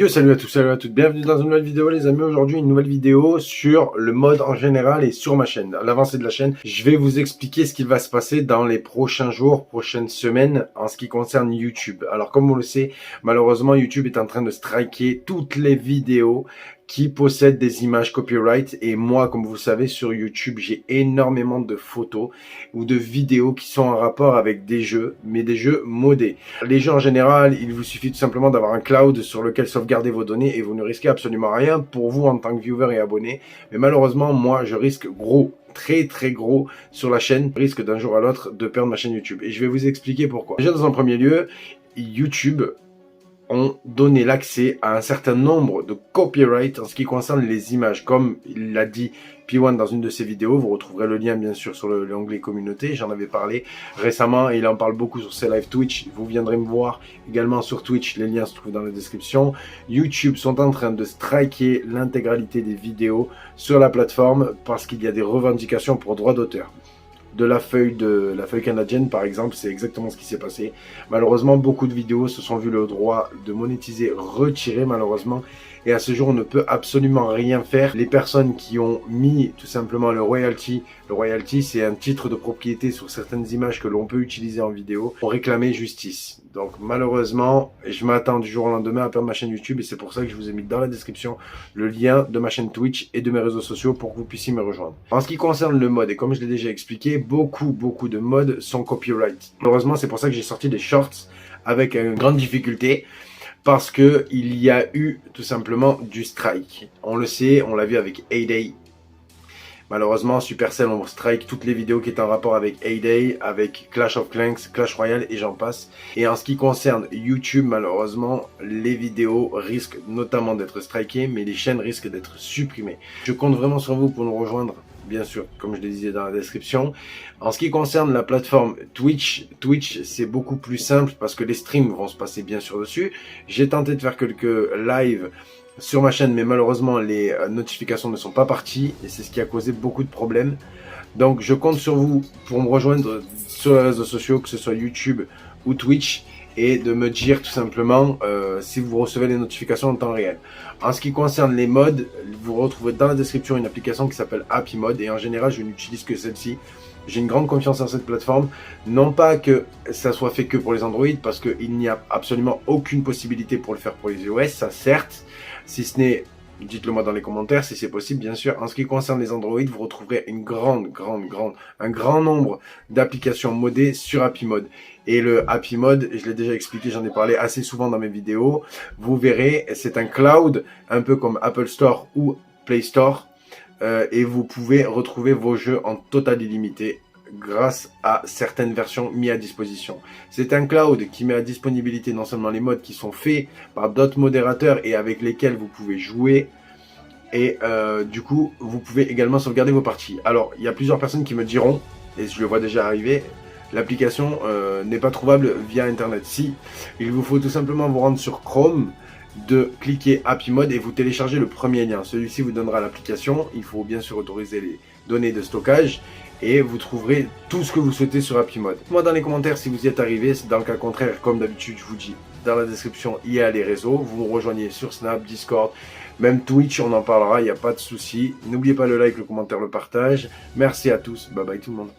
salut à tous, salut à toutes, bienvenue dans une nouvelle vidéo les amis. Aujourd'hui une nouvelle vidéo sur le mode en général et sur ma chaîne. À l'avancée de la chaîne, je vais vous expliquer ce qui va se passer dans les prochains jours, prochaines semaines en ce qui concerne YouTube. Alors comme on le sait, malheureusement YouTube est en train de striker toutes les vidéos qui possèdent des images copyright, et moi, comme vous le savez, sur YouTube, j'ai énormément de photos ou de vidéos qui sont en rapport avec des jeux, mais des jeux modés. Les jeux en général, il vous suffit tout simplement d'avoir un cloud sur lequel sauvegarder vos données et vous ne risquez absolument rien pour vous en tant que viewer et abonné. Mais malheureusement, moi, je risque gros, très gros sur la chaîne. Je risque d'un jour à l'autre de perdre ma chaîne YouTube. Et je vais vous expliquer pourquoi. Déjà, dans un premier lieu, YouTube ont donné l'accès à un certain nombre de copyright en ce qui concerne les images. Comme il l'a dit P1 dans une de ses vidéos, vous retrouverez le lien bien sûr sur l'onglet communauté, j'en avais parlé récemment et il en parle beaucoup sur ses live Twitch, vous viendrez me voir également sur Twitch, les liens se trouvent dans la description. YouTube sont en train de striker l'intégralité des vidéos sur la plateforme parce qu'il y a des revendications pour droit d'auteur. De la feuille canadienne par exemple, c'est exactement ce qui s'est passé. Malheureusement, beaucoup de vidéos se sont vu le droit de monétiser retiré malheureusement, et à ce jour on ne peut absolument rien faire. Les personnes qui ont mis tout simplement le royalty c'est un titre de propriété sur certaines images que l'on peut utiliser en vidéo, ont réclamé justice. Donc malheureusement, je m'attends du jour au lendemain à perdre ma chaîne YouTube, et c'est pour ça que je vous ai mis dans la description le lien de ma chaîne Twitch et de mes réseaux sociaux pour que vous puissiez me rejoindre. En ce qui concerne le mode, et comme je l'ai déjà expliqué, beaucoup de modes sont copyright. Malheureusement, c'est pour ça que j'ai sorti des shorts avec une grande difficulté, parce que il y a eu tout simplement du strike. On le sait, on l'a vu avec Hay-Day. Malheureusement, Supercell ont strike toutes les vidéos qui étaient en rapport avec Hay-Day, avec Clash of Clans, Clash Royale et j'en passe. Et en ce qui concerne YouTube, malheureusement, les vidéos risquent notamment d'être strikées, mais les chaînes risquent d'être supprimées. Je compte vraiment sur vous pour nous rejoindre, bien sûr, comme je le disais dans la description. En ce qui concerne la plateforme Twitch, c'est beaucoup plus simple parce que les streams vont se passer bien sûr dessus. J'ai tenté de faire quelques lives sur ma chaîne, mais malheureusement les notifications ne sont pas parties et c'est ce qui a causé beaucoup de problèmes. Donc je compte sur vous pour me rejoindre sur les réseaux sociaux, que ce soit YouTube ou Twitch, et de me dire tout simplement si vous recevez les notifications en temps réel. En ce qui concerne les modes, vous retrouverez dans la description une application qui s'appelle Happy Mode, et en général je n'utilise que celle-ci. J'ai une grande confiance en cette plateforme, non pas que ça soit fait que pour les Android, parce qu'il n'y a absolument aucune possibilité pour le faire pour les iOS, ça certes, si ce n'est, dites-le moi dans les commentaires si c'est possible bien sûr. En ce qui concerne les Android, vous retrouverez un grand nombre d'applications modées sur Happy Mode. Et le Happy Mode, je l'ai déjà expliqué, j'en ai parlé assez souvent dans mes vidéos, vous verrez, c'est un cloud, un peu comme Apple Store ou Play Store, et vous pouvez retrouver vos jeux en total illimité grâce à certaines versions mises à disposition. C'est un cloud qui met à disponibilité non seulement les modes qui sont faits par d'autres modérateurs et avec lesquels vous pouvez jouer, et du coup vous pouvez également sauvegarder vos parties. Alors il y a plusieurs personnes qui me diront, et je le vois déjà arriver, l'application n'est pas trouvable via internet. Si, il vous faut tout simplement vous rendre sur Chrome, de cliquer Happy Mode et vous téléchargez le premier lien. Celui-ci vous donnera l'application. Il faut bien sûr autoriser les données de stockage et vous trouverez tout ce que vous souhaitez sur Happy Mode. Moi dans les commentaires si vous y êtes arrivé. Dans le cas contraire, comme d'habitude, je vous dis dans la description il y a les réseaux. Vous nous rejoignez sur Snap, Discord, même Twitch, on en parlera, il n'y a pas de souci. N'oubliez pas le like, le commentaire, le partage. Merci à tous, bye bye tout le monde.